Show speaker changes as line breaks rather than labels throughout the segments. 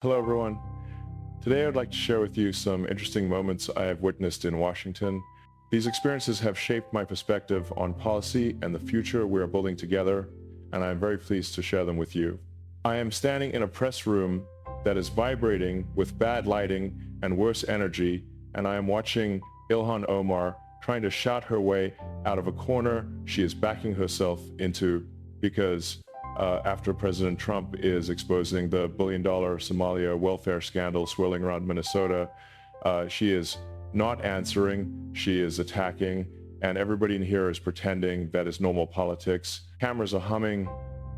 Hello, everyone. Today, I'd like to share with you some interesting moments I have witnessed in Washington. These experiences have shaped my perspective on policy and the future we are building together, and I am very pleased to share them with you. I am standing in a press room that is vibrating with bad lighting and worse energy, and I am watching Ilhan Omar trying to shout her way out of a corner she is backing herself into because after President Trump is exposing the billion-dollar Somalia welfare scandal swirling around Minnesota, she is not answering, she is attacking, and everybody in here is pretending that is normal politics. Cameras are humming,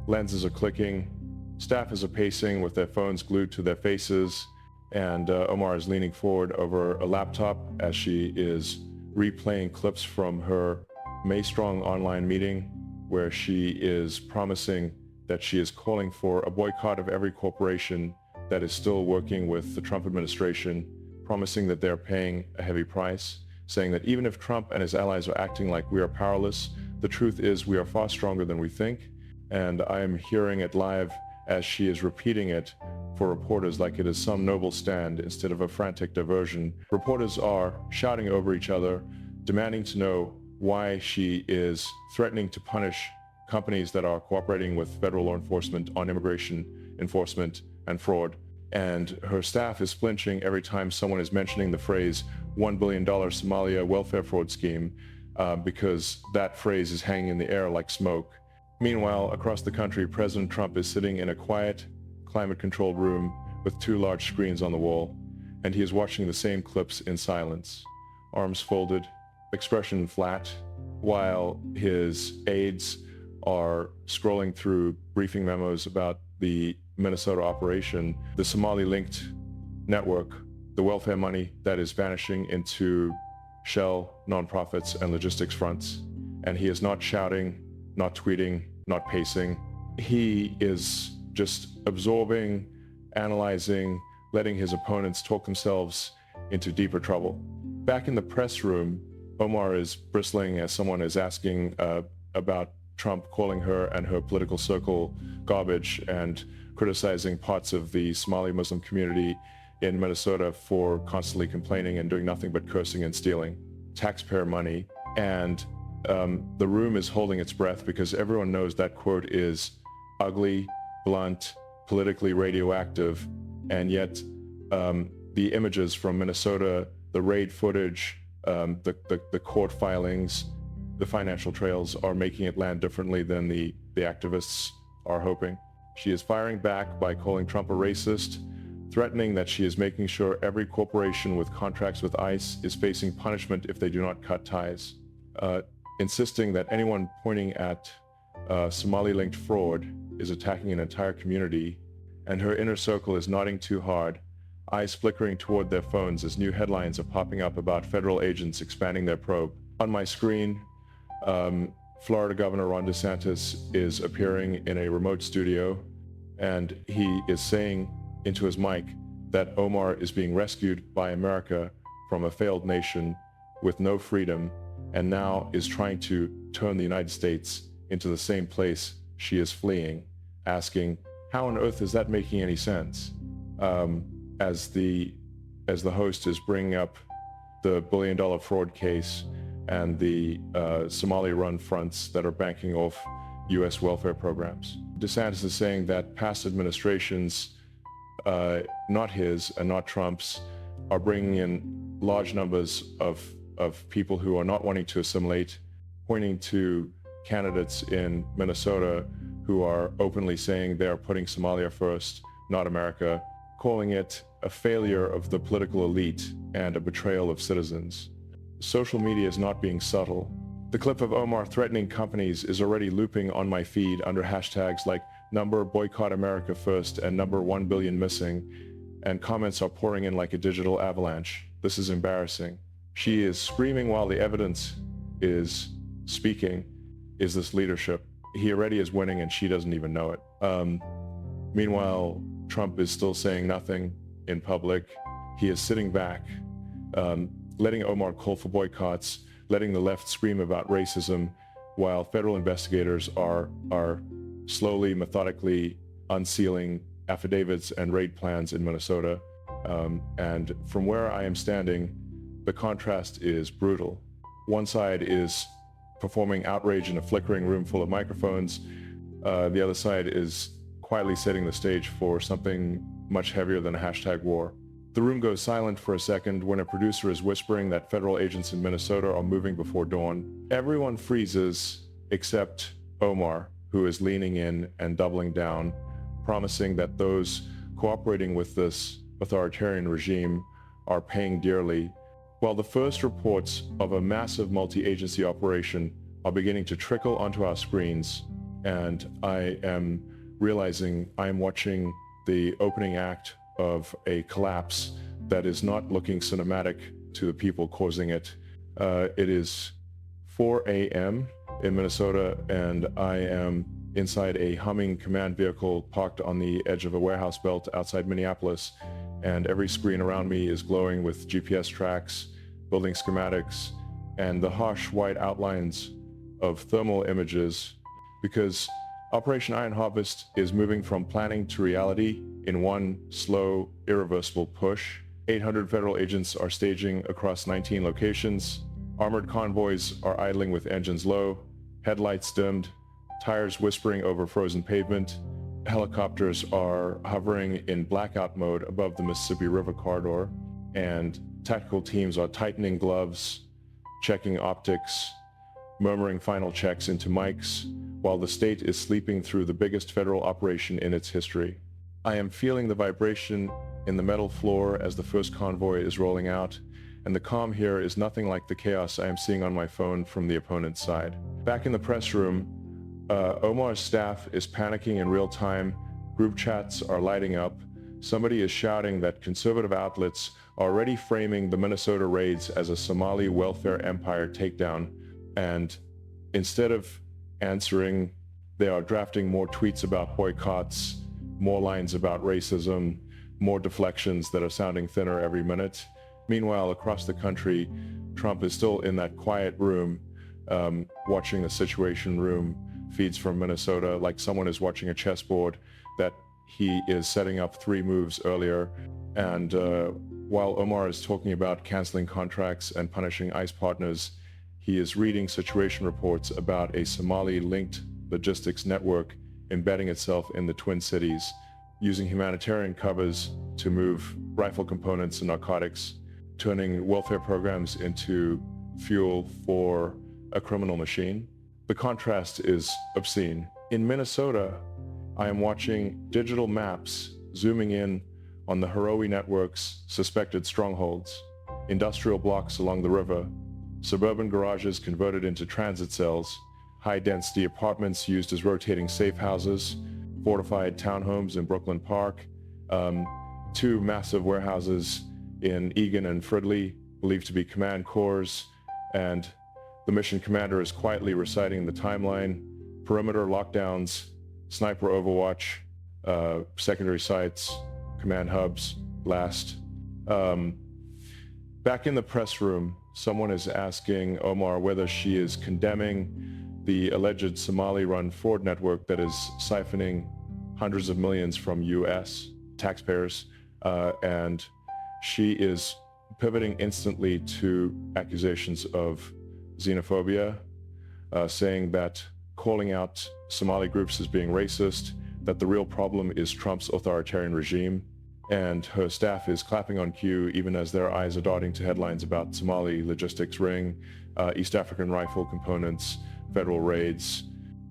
lenses are clicking, staff is pacing with their phones glued to their faces, and Omar is leaning forward over a laptop as she is replaying clips from her May Strong online meeting where she is promising that she is calling for a boycott of every corporation that is still working with the Trump administration, promising that they're paying a heavy price, saying that even if Trump and his allies are acting like we are powerless, the truth is we are far stronger than we think. And I am hearing it live as she is repeating it for reporters like it is some noble stand instead of a frantic diversion. Reporters are shouting over each other, demanding to know why she is threatening to punish companies that are cooperating with federal law enforcement on immigration enforcement and fraud. And her staff is flinching every time someone is mentioning the phrase $1 billion Somalia welfare fraud scheme because that phrase is hanging in the air like smoke. Meanwhile, across the country, President Trump is sitting in a quiet, climate-controlled room with two large screens on the wall, and he is watching the same clips in silence, arms folded, expression flat, while his aides are scrolling through briefing memos about the Minnesota operation, the Somali-linked network, the welfare money that is vanishing into shell, nonprofits, and logistics fronts. And he is not shouting, not tweeting, not pacing. He is just absorbing, analyzing, letting his opponents talk themselves into deeper trouble. Back in the press room, Omar is bristling as someone is asking about Trump calling her and her political circle garbage and criticizing parts of the Somali Muslim community in Minnesota for constantly complaining and doing nothing but cursing and stealing taxpayer money. And the room is holding its breath because everyone knows that quote is ugly, blunt, politically radioactive, and yet the images from Minnesota, the raid footage, the court filings, the financial trails are making it land differently than the activists are hoping. She is firing back by calling Trump a racist, threatening that she is making sure every corporation with contracts with ICE is facing punishment if they do not cut ties, insisting that anyone pointing at Somali-linked fraud is attacking an entire community, and her inner circle is nodding too hard, eyes flickering toward their phones as new headlines are popping up about federal agents expanding their probe. On my screen, Florida Governor Ron DeSantis is appearing in a remote studio, and he is saying into his mic that Omar is being rescued by America from a failed nation with no freedom, and now is trying to turn the United States into the same place she is fleeing, asking, how on earth is that making any sense? As the host is bringing up the billion-dollar fraud case and the Somali-run fronts that are banking off U.S. welfare programs. DeSantis is saying that past administrations, not his and not Trump's, are bringing in large numbers of people who are not wanting to assimilate, pointing to candidates in Minnesota who are openly saying they are putting Somalia first, not America, calling it a failure of the political elite and a betrayal of citizens. Social media is not being subtle. The clip of Omar threatening companies is already looping on my feed under hashtags like #boycott America first and #1 billion missing, and comments are pouring in like a digital avalanche. This is embarrassing. She is screaming while the evidence is speaking. Is this leadership? He already is winning and she doesn't even know it. Meanwhile, Trump is still saying nothing in public. He is sitting back, letting Omar call for boycotts, letting the left scream about racism, while federal investigators are slowly, methodically unsealing affidavits and raid plans in Minnesota. And from where I am standing, the contrast is brutal. One side is performing outrage in a flickering room full of microphones. The other side is quietly setting the stage for something much heavier than a hashtag war. The room goes silent for a second when a producer is whispering that federal agents in Minnesota are moving before dawn. Everyone freezes except Omar, who is leaning in and doubling down, promising that those cooperating with this authoritarian regime are paying dearly, while the first reports of a massive multi-agency operation are beginning to trickle onto our screens, and I am realizing I am watching the opening act of a collapse that is not looking cinematic to the people causing it. It is 4 a.m. in Minnesota, and I am inside a humming command vehicle parked on the edge of a warehouse belt outside Minneapolis, and every screen around me is glowing with GPS tracks, building schematics, and the harsh white outlines of thermal images, because Operation Iron Harvest is moving from planning to reality in one slow, irreversible push. 800 federal agents are staging across 19 locations. Armored convoys are idling with engines low, headlights dimmed, tires whispering over frozen pavement. Helicopters are hovering in blackout mode above the Mississippi River corridor, and tactical teams are tightening gloves, checking optics, murmuring final checks into mics, while the state is sleeping through the biggest federal operation in its history. I am feeling the vibration in the metal floor as the first convoy is rolling out, and the calm here is nothing like the chaos I am seeing on my phone from the opponent's side. Back in the press room, Omar's staff is panicking in real time. Group chats are lighting up. Somebody is shouting that conservative outlets are already framing the Minnesota raids as a Somali welfare empire takedown, and instead of answering, they are drafting more tweets about boycotts, more lines about racism, more deflections that are sounding thinner every minute. Meanwhile, across the country, Trump is still in that quiet room, watching the Situation Room feeds from Minnesota like someone is watching a chessboard that he is setting up 3 moves earlier. And while Omar is talking about canceling contracts and punishing ICE partners, he is reading situation reports about a Somali-linked logistics network embedding itself in the Twin Cities, using humanitarian covers to move rifle components and narcotics, turning welfare programs into fuel for a criminal machine. The contrast is obscene. In Minnesota, I am watching digital maps zooming in on the Heroe network's suspected strongholds, industrial blocks along the river, suburban garages converted into transit cells, high-density apartments used as rotating safe houses, fortified townhomes in Brooklyn Park, 2 massive warehouses in Eagan and Fridley, believed to be command cores, and the mission commander is quietly reciting the timeline, perimeter lockdowns, sniper overwatch, secondary sites, command hubs, blast. Back in the press room, someone is asking Omar whether she is condemning the alleged Somali-run fraud network that is siphoning hundreds of millions from U.S. taxpayers, and she is pivoting instantly to accusations of xenophobia, saying that calling out Somali groups as being racist, that the real problem is Trump's authoritarian regime, and her staff is clapping on cue even as their eyes are darting to headlines about Somali logistics ring, East African rifle components, federal raids.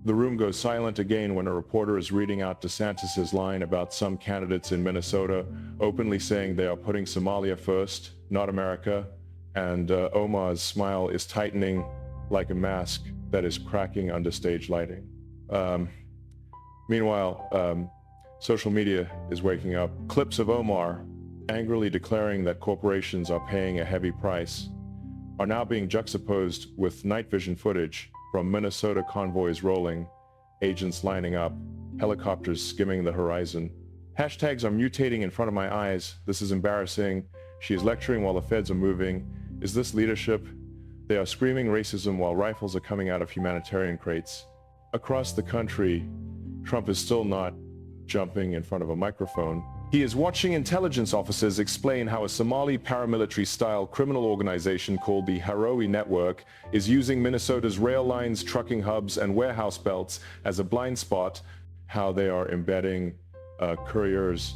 The room goes silent again when a reporter is reading out DeSantis's line about some candidates in Minnesota openly saying they are putting Somalia first, not America, and Omar's smile is tightening like a mask that is cracking under stage lighting. Meanwhile, social media is waking up. Clips of Omar angrily declaring that corporations are paying a heavy price are now being juxtaposed with night vision footage from Minnesota convoys rolling, agents lining up, helicopters skimming the horizon. Hashtags are mutating in front of my eyes. This is embarrassing. She is lecturing while the feds are moving. Is this leadership? They are screaming racism while rifles are coming out of humanitarian crates. Across the country, Trump is still not jumping in front of a microphone. He is watching intelligence officers explain how a Somali paramilitary-style criminal organization called the Harawi Network is using Minnesota's rail lines, trucking hubs, and warehouse belts as a blind spot, how they are embedding couriers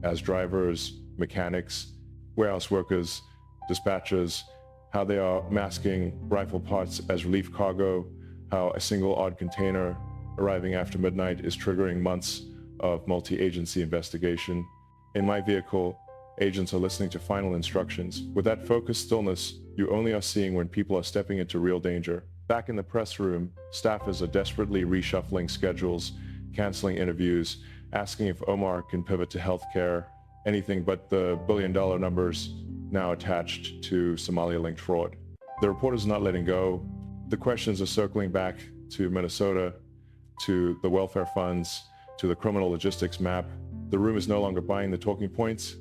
as drivers, mechanics, warehouse workers, dispatchers, how they are masking rifle parts as relief cargo, how a single odd container arriving after midnight is triggering months of multi-agency investigation. In my vehicle, agents are listening to final instructions. With that focused stillness, you only are seeing when people are stepping into real danger. Back in the press room, staffers are desperately reshuffling schedules, canceling interviews, asking if Omar can pivot to healthcare, anything but the billion-dollar numbers now attached to Somalia-linked fraud. The reporters are not letting go. The questions are circling back to Minnesota, to the welfare funds, to the criminal logistics map. The room is no longer buying the talking points,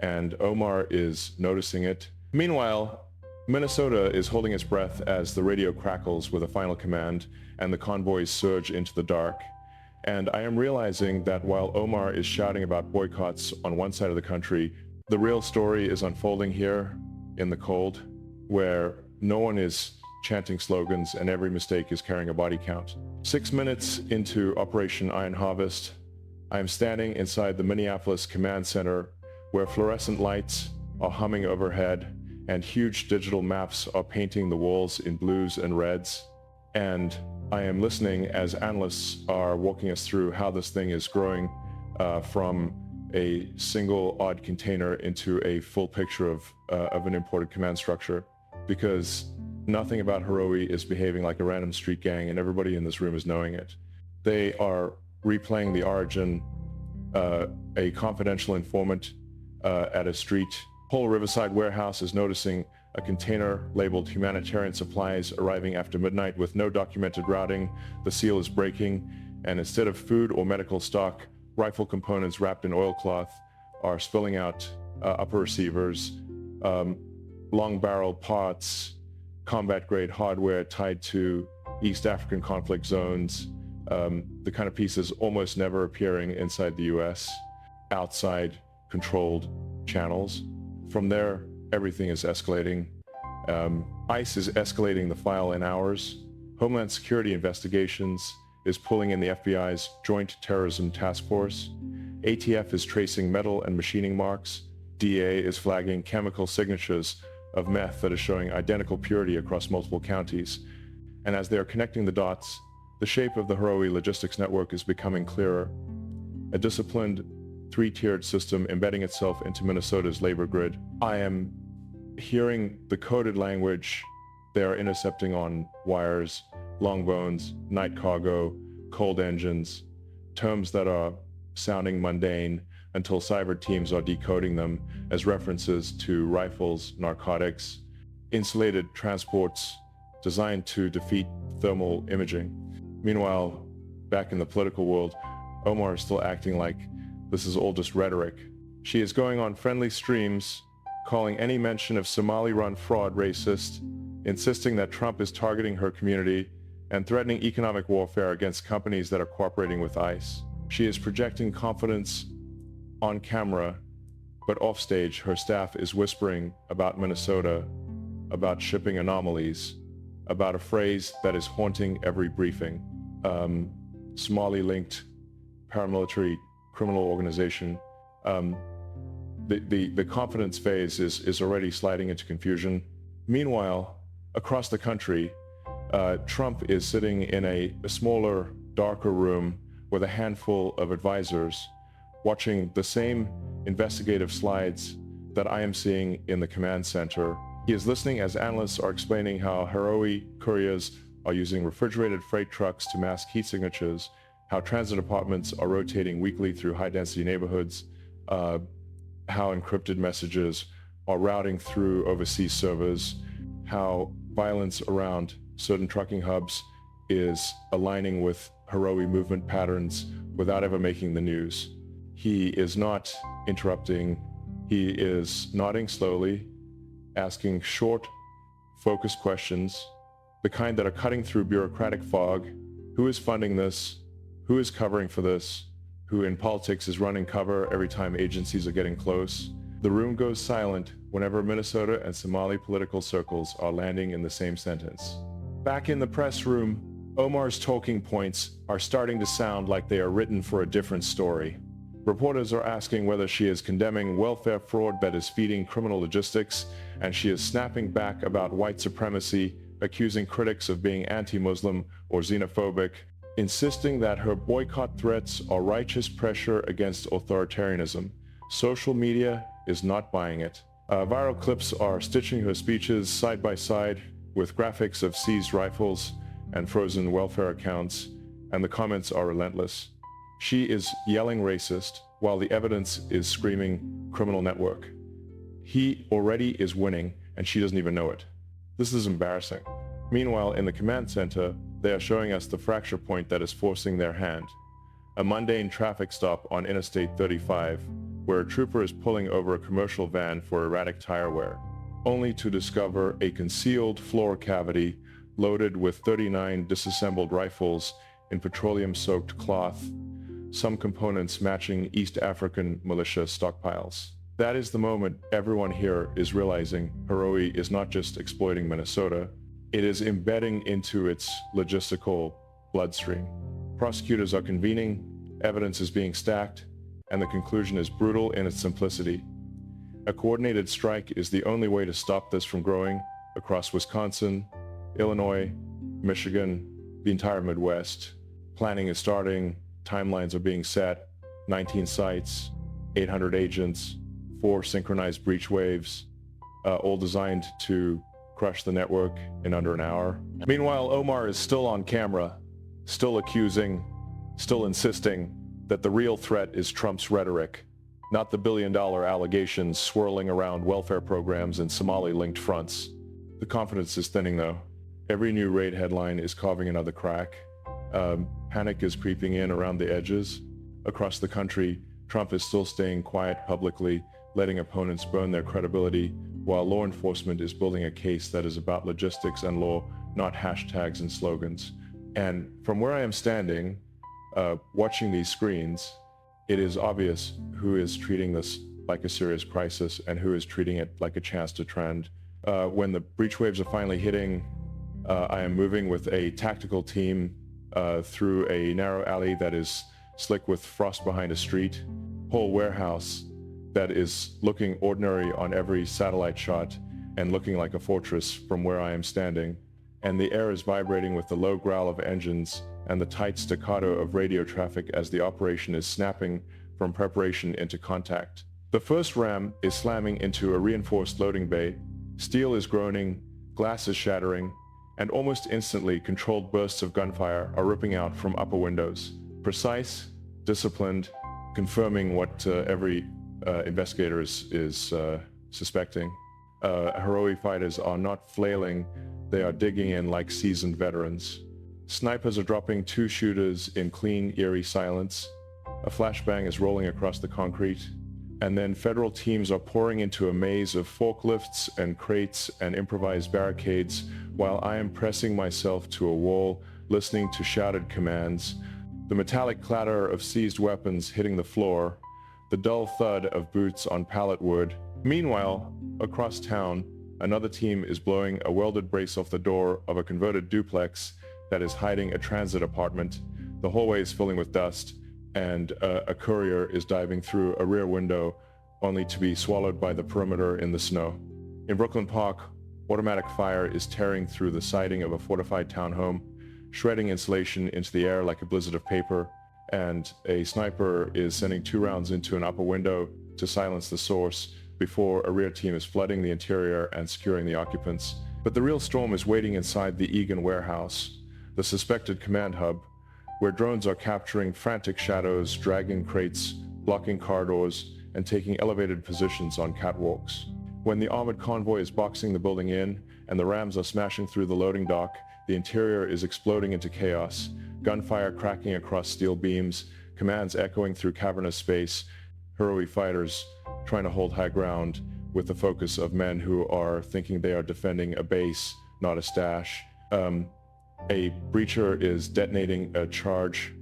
and Omar is noticing it. Meanwhile, Minnesota is holding its breath as the radio crackles with a final command and the convoys surge into the dark. And I am realizing that while Omar is shouting about boycotts on one side of the country, the real story is unfolding here in the cold, where no one is chanting slogans and every mistake is carrying a body count. 6 minutes into Operation Iron Harvest, I am standing inside the Minneapolis Command Center where fluorescent lights are humming overhead and huge digital maps are painting the walls in blues and reds. And I am listening as analysts are walking us through how this thing is growing from a single odd container into a full picture of an imported command structure, because nothing about Harawi is behaving like a random street gang, and everybody in this room is knowing it. They are replaying the origin, a confidential informant at a street. Whole Riverside warehouse is noticing a container labeled humanitarian supplies arriving after midnight with no documented routing. The seal is breaking, and instead of food or medical stock, rifle components wrapped in oilcloth are spilling out upper receivers, long-barreled parts, combat-grade hardware tied to East African conflict zones, the kind of pieces almost never appearing inside the US, outside controlled channels. From there, everything is escalating. ICE is escalating the file in hours. Homeland Security Investigations is pulling in the FBI's Joint Terrorism Task Force. ATF is tracing metal and machining marks. DA is flagging chemical signatures of meth that is showing identical purity across multiple counties. And as they are connecting the dots, the shape of the Harawi logistics network is becoming clearer. A disciplined, three-tiered system embedding itself into Minnesota's labor grid. I am hearing the coded language they are intercepting on wires, long bones, night cargo, cold engines, terms that are sounding mundane until cyber teams are decoding them as references to rifles, narcotics, insulated transports designed to defeat thermal imaging. Meanwhile, back in the political world, Omar is still acting like this is all just rhetoric. She is going on friendly streams, calling any mention of Somali-run fraud racist, insisting that Trump is targeting her community, and threatening economic warfare against companies that are cooperating with ICE. She is projecting confidence on camera, but offstage, her staff is whispering about Minnesota, about shipping anomalies, about a phrase that is haunting every briefing. Somali-linked paramilitary criminal organization. The confidence phase is already sliding into confusion. Meanwhile, across the country, Trump is sitting in a smaller, darker room with a handful of advisors, watching the same investigative slides that I am seeing in the command center. He is listening as analysts are explaining how Harawi couriers are using refrigerated freight trucks to mask heat signatures, how transit departments are rotating weekly through high-density neighborhoods, how encrypted messages are routing through overseas servers, how violence around certain trucking hubs is aligning with Harawi movement patterns without ever making the news. He is not interrupting. He is nodding slowly, asking short, focused questions, the kind that are cutting through bureaucratic fog. Who is funding this? Who is covering for this? who in politics is running cover every time agencies are getting close. The room goes silent whenever Minnesota and Somali political circles are landing in the same sentence. Back in the press room, Omar's talking points are starting to sound like they are written for a different story. Reporters are asking whether she is condemning welfare fraud that is feeding criminal logistics, and she is snapping back about white supremacy, accusing critics of being anti-Muslim or xenophobic, insisting that her boycott threats are righteous pressure against authoritarianism. Social media is not buying it. Viral clips are stitching her speeches side by side with graphics of seized rifles and frozen welfare accounts, and the comments are relentless. She is yelling racist while the evidence is screaming criminal network. He already is winning and she doesn't even know it. This is embarrassing. Meanwhile, in the command center, they are showing us the fracture point that is forcing their hand. A mundane traffic stop on Interstate 35, where a trooper is pulling over a commercial van for erratic tire wear, only to discover a concealed floor cavity loaded with 39 disassembled rifles in petroleum-soaked cloth, some components matching East African militia stockpiles. That is the moment everyone here is realizing Heroe is not just exploiting Minnesota, it is embedding into its logistical bloodstream. Prosecutors are convening, evidence is being stacked, and the conclusion is brutal in its simplicity. A coordinated strike is the only way to stop this from growing across Wisconsin, Illinois, Michigan, the entire Midwest. Planning is starting, timelines are being set, 19 sites, 800 agents, 4 synchronized breach waves, all designed to crush the network in under an hour. Meanwhile, Omar is still on camera, still accusing, still insisting that the real threat is Trump's rhetoric, not the billion-dollar allegations swirling around welfare programs and Somali-linked fronts. The confidence is thinning though. Every new raid headline is carving another crack. Panic is creeping in around the edges. Across the country, Trump is still staying quiet publicly, letting opponents burn their credibility, while law enforcement is building a case that is about logistics and law, not hashtags and slogans. And from where I am standing, watching these screens, it is obvious who is treating this like a serious crisis and who is treating it like a chance to trend. When the breach waves are finally hitting, I am moving with a tactical team through a narrow alley that is slick with frost behind a street, whole warehouse that is looking ordinary on every satellite shot and looking like a fortress from where I am standing, and the air is vibrating with the low growl of engines and the tight staccato of radio traffic as the operation is snapping from preparation into contact. The first ram is slamming into a reinforced loading bay, steel is groaning, glass is shattering, and almost instantly controlled bursts of gunfire are ripping out from upper windows. Precise, disciplined, confirming what every investigator is suspecting. Heroe fighters are not flailing, they are digging in like seasoned veterans. Snipers are dropping 2 shooters in clean, eerie silence. A flashbang is rolling across the concrete. And then federal teams are pouring into a maze of forklifts and crates and improvised barricades while I am pressing myself to a wall, listening to shouted commands, the metallic clatter of seized weapons hitting the floor, the dull thud of boots on pallet wood. Meanwhile, across town, another team is blowing a welded brace off the door of a converted duplex that is hiding a transit apartment. The hallway is filling with dust, and a courier is diving through a rear window only to be swallowed by the perimeter in the snow. In Brooklyn Park, automatic fire is tearing through the siding of a fortified townhome, shredding insulation into the air like a blizzard of paper, and a sniper is sending 2 rounds into an upper window to silence the source before a rear team is flooding the interior and securing the occupants. But the real storm is waiting inside the Egan warehouse, the suspected command hub, where drones are capturing frantic shadows, dragging crates, blocking car doors, and taking elevated positions on catwalks. When the armored convoy is boxing the building in, and the rams are smashing through the loading dock, the interior is exploding into chaos, gunfire cracking across steel beams, commands echoing through cavernous space, Heroe fighters trying to hold high ground with the focus of men who are thinking they are defending a base, not a stash. A breacher is detonating a charge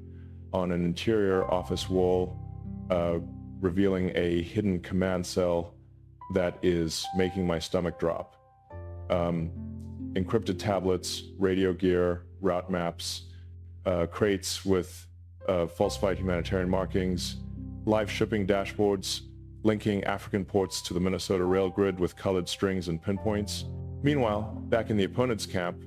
on an interior office wall, revealing a hidden command cell that is making my stomach drop. Encrypted tablets, radio gear, route maps, crates with falsified humanitarian markings, live shipping dashboards, linking African ports to the Minnesota rail grid with colored strings and pinpoints. Meanwhile, back in the opponent's camp,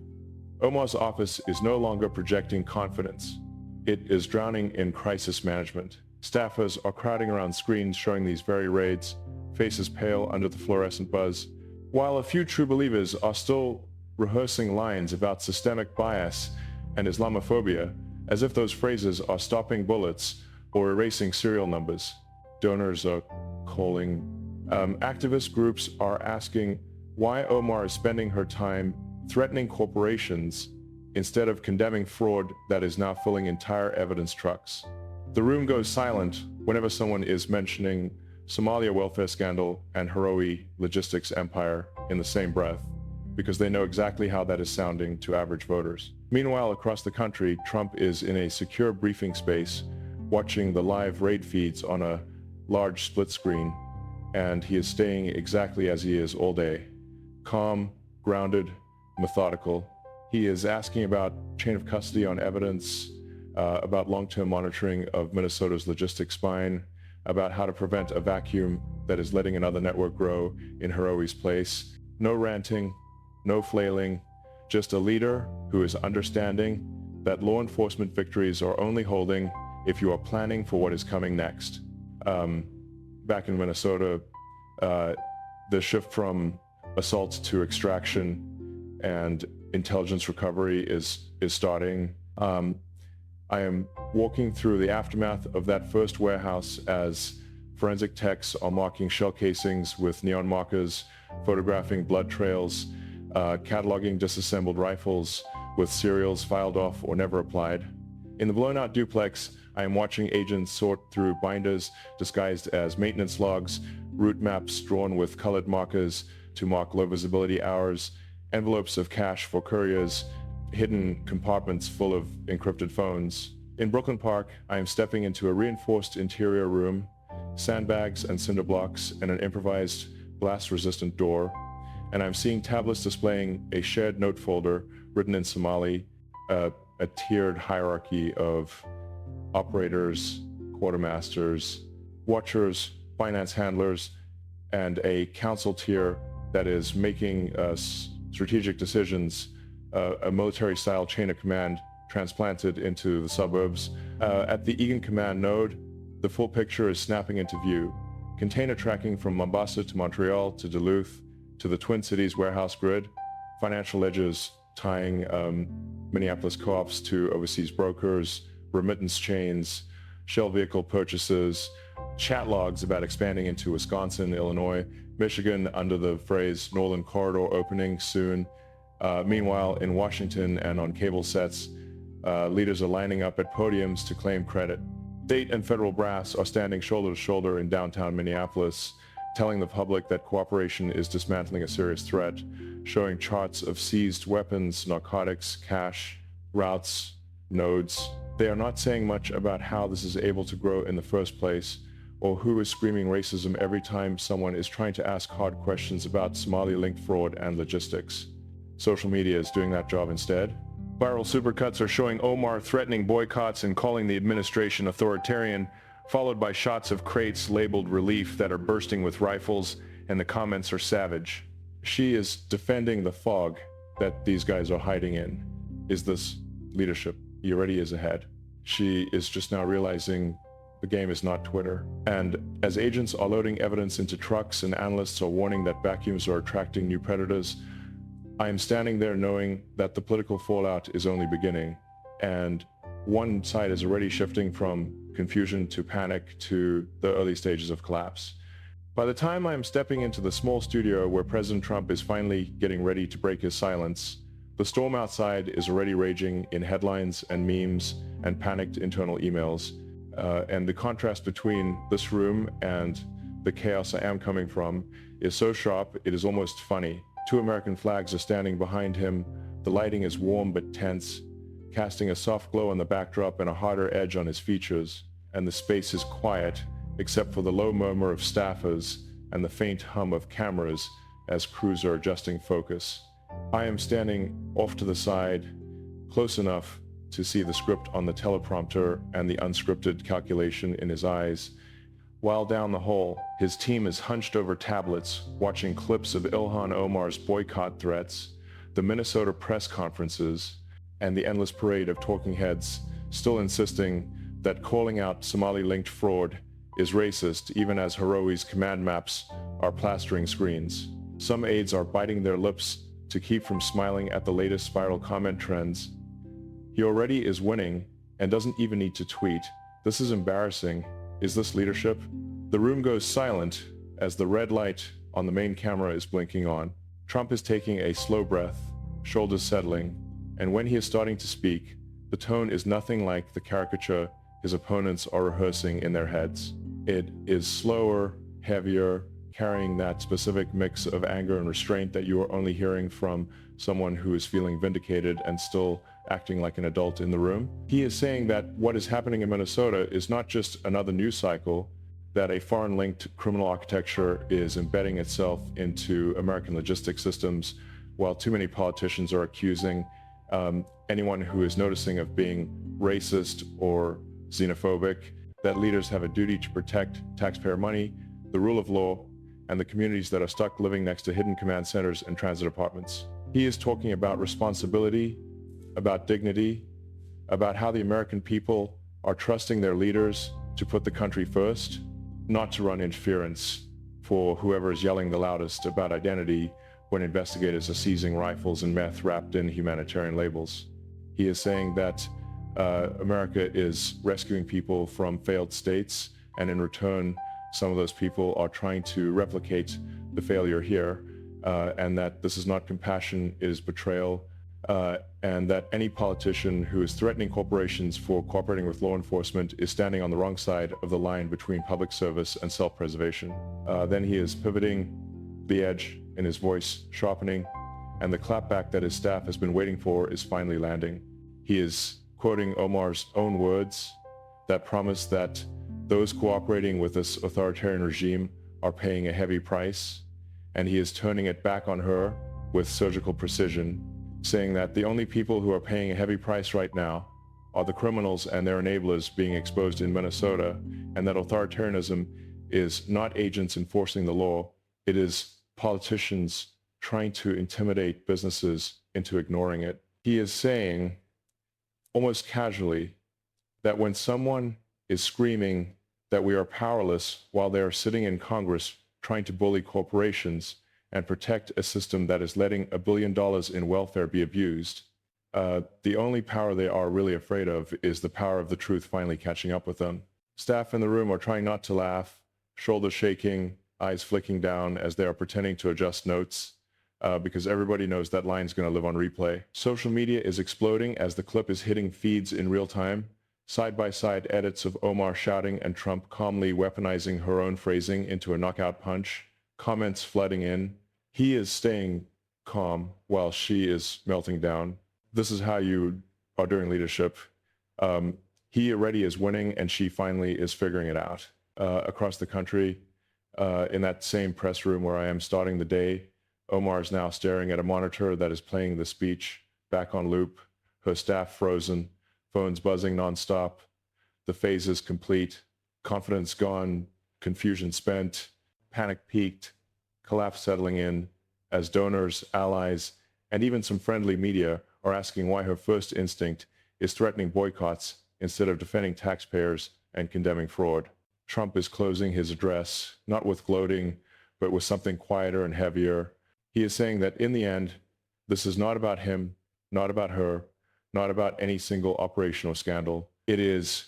Omar's office is no longer projecting confidence. It is drowning in crisis management. Staffers are crowding around screens showing these very raids, faces pale under the fluorescent buzz, while a few true believers are still rehearsing lines about systemic bias and Islamophobia, as if those phrases are stopping bullets or erasing serial numbers. Donors are calling. Activist groups are asking why Omar is spending her time threatening corporations instead of condemning fraud that is now filling entire evidence trucks. The room goes silent whenever someone is mentioning Somalia welfare scandal and Haroe logistics empire in the same breath, because they know exactly how that is sounding to average voters. Meanwhile, across the country, Trump is in a secure briefing space watching the live raid feeds on a large split screen, and he is staying exactly as he is all day. Calm, grounded, methodical. He is asking about chain of custody on evidence, about long-term monitoring of Minnesota's logistics spine, about how to prevent a vacuum that is letting another network grow in Haroe's place. No ranting, no flailing, just a leader who is understanding that law enforcement victories are only holding if you are planning for what is coming next. Back in Minnesota, the shift from assault to extraction and intelligence recovery is starting. I am walking through the aftermath of that first warehouse as forensic techs are marking shell casings with neon markers, photographing blood trails, cataloging disassembled rifles with serials filed off or never applied. In the blown-out duplex, I am watching agents sort through binders disguised as maintenance logs, route maps drawn with colored markers to mark low visibility hours, envelopes of cash for couriers, hidden compartments full of encrypted phones. In Brooklyn Park, I am stepping into a reinforced interior room, sandbags and cinder blocks, and an improvised blast-resistant door, and I'm seeing tablets displaying a shared note folder written in Somali, a tiered hierarchy of operators, quartermasters, watchers, finance handlers, and a council tier that is making strategic decisions, a military-style chain of command transplanted into the suburbs. At the Egan Command node, the full picture is snapping into view. Container tracking from Mombasa to Montreal to Duluth to the Twin Cities warehouse grid, financial ledgers tying Minneapolis co-ops to overseas brokers, remittance chains, shell vehicle purchases, chat logs about expanding into Wisconsin, Illinois, Michigan under the phrase Northern Corridor opening soon. Meanwhile, in Washington and on cable sets, leaders are lining up at podiums to claim credit. State and federal brass are standing shoulder to shoulder in downtown Minneapolis, telling the public that cooperation is dismantling a serious threat, showing charts of seized weapons, narcotics, cash, routes, nodes. They are not saying much about how this is able to grow in the first place, or who is screaming racism every time someone is trying to ask hard questions about Somali-linked fraud and logistics. Social media is doing that job instead. Viral supercuts are showing Omar threatening boycotts and calling the administration authoritarian, followed by shots of crates labeled relief that are bursting with rifles, and the comments are savage. She is defending the fog that these guys are hiding in. Is this leadership? He already is ahead. She is just now realizing the game is not Twitter. And as agents are loading evidence into trucks and analysts are warning that vacuums are attracting new predators, I am standing there knowing that the political fallout is only beginning, and one side is already shifting from confusion to panic to the early stages of collapse. By the time I am stepping into the small studio where President Trump is finally getting ready to break his silence, the storm outside is already raging in headlines and memes and panicked internal emails, and the contrast between this room and the chaos I am coming from is so sharp it is almost funny. 2 American flags are standing behind him. The lighting is warm but tense. casting a soft glow on the backdrop and a harder edge on his features, and the space is quiet except for the low murmur of staffers and the faint hum of cameras as crews are adjusting focus. I am standing off to the side, close enough to see the script on the teleprompter and the unscripted calculation in his eyes. While down the hall, his team is hunched over tablets, watching clips of Ilhan Omar's boycott threats, the Minnesota press conferences, and the endless parade of talking heads still insisting that calling out Somali-linked fraud is racist, even as Harowi's command maps are plastering screens. Some aides are biting their lips to keep from smiling at the latest viral comment trends. He already is winning and doesn't even need to tweet. This is embarrassing. Is this leadership? The room goes silent as the red light on the main camera is blinking on. Trump is taking a slow breath, shoulders settling, and when he is starting to speak, the tone is nothing like the caricature his opponents are rehearsing in their heads. It is slower, heavier, carrying that specific mix of anger and restraint that you are only hearing from someone who is feeling vindicated and still acting like an adult in the room. He is saying that what is happening in Minnesota is not just another news cycle, that a foreign-linked criminal architecture is embedding itself into American logistics systems, while too many politicians are accusing anyone who is noticing of being racist or xenophobic, that leaders have a duty to protect taxpayer money, the rule of law, and the communities that are stuck living next to hidden command centers and transit apartments. He is talking about responsibility, about dignity, about how the American people are trusting their leaders to put the country first, not to run interference for whoever is yelling the loudest about identity when investigators are seizing rifles and meth wrapped in humanitarian labels. He is saying that America is rescuing people from failed states, and in return, some of those people are trying to replicate the failure here, and that this is not compassion, it is betrayal, and that any politician who is threatening corporations for cooperating with law enforcement is standing on the wrong side of the line between public service and self-preservation. Then he is pivoting, the edge in his voice sharpening, and the clapback that his staff has been waiting for is finally landing. He is quoting Omar's own words that promise that those cooperating with this authoritarian regime are paying a heavy price, and he is turning it back on her with surgical precision, saying that the only people who are paying a heavy price right now are the criminals and their enablers being exposed in Minnesota, and that authoritarianism is not agents enforcing the law, it is politicians trying to intimidate businesses into ignoring it. He is saying, almost casually, that when someone is screaming that we are powerless while they are sitting in Congress trying to bully corporations and protect a system that is letting $1 billion in welfare be abused, the only power they are really afraid of is the power of the truth finally catching up with them. Staff in the room are trying not to laugh, shoulders shaking, eyes flicking down as they are pretending to adjust notes, because everybody knows that line's going to live on replay. Social media is exploding as the clip is hitting feeds in real time. Side-by-side edits of Omar shouting and Trump calmly weaponizing her own phrasing into a knockout punch. Comments flooding in. He is staying calm while she is melting down. This is how you are doing leadership. He already is winning and she finally is figuring it out. Across the country, in that same press room where I am starting the day, Omar is now staring at a monitor that is playing the speech back on loop, her staff frozen, phones buzzing nonstop, the phase is complete, confidence gone, confusion spent, panic peaked, collapse settling in, as donors, allies, and even some friendly media are asking why her first instinct is threatening boycotts instead of defending taxpayers and condemning fraud. Trump is closing his address, not with gloating, but with something quieter and heavier. He is saying that in the end, this is not about him, not about her, not about any single operational scandal. It is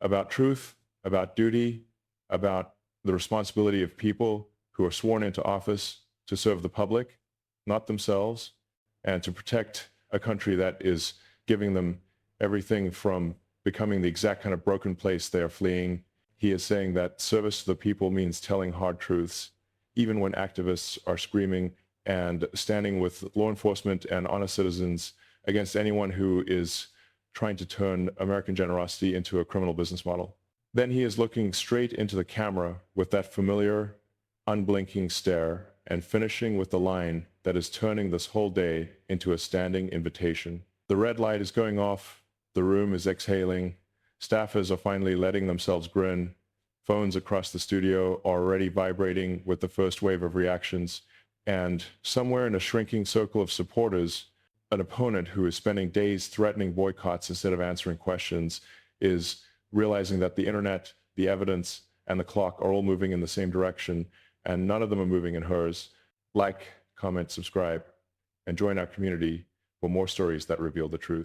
about truth, about duty, about the responsibility of people who are sworn into office to serve the public, not themselves, and to protect a country that is giving them everything from becoming the exact kind of broken place they are fleeing. He is saying that service to the people means telling hard truths, even when activists are screaming, and standing with law enforcement and honest citizens against anyone who is trying to turn American generosity into a criminal business model. Then he is looking straight into the camera with that familiar, unblinking stare and finishing with the line that is turning this whole day into a standing invitation. The red light is going off, the room is exhaling, staffers are finally letting themselves grin, phones across the studio are already vibrating with the first wave of reactions, and somewhere in a shrinking circle of supporters, an opponent who is spending days threatening boycotts instead of answering questions is realizing that the internet, the evidence, and the clock are all moving in the same direction, and none of them are moving in hers. Like, comment, subscribe, and join our community for more stories that reveal the truth.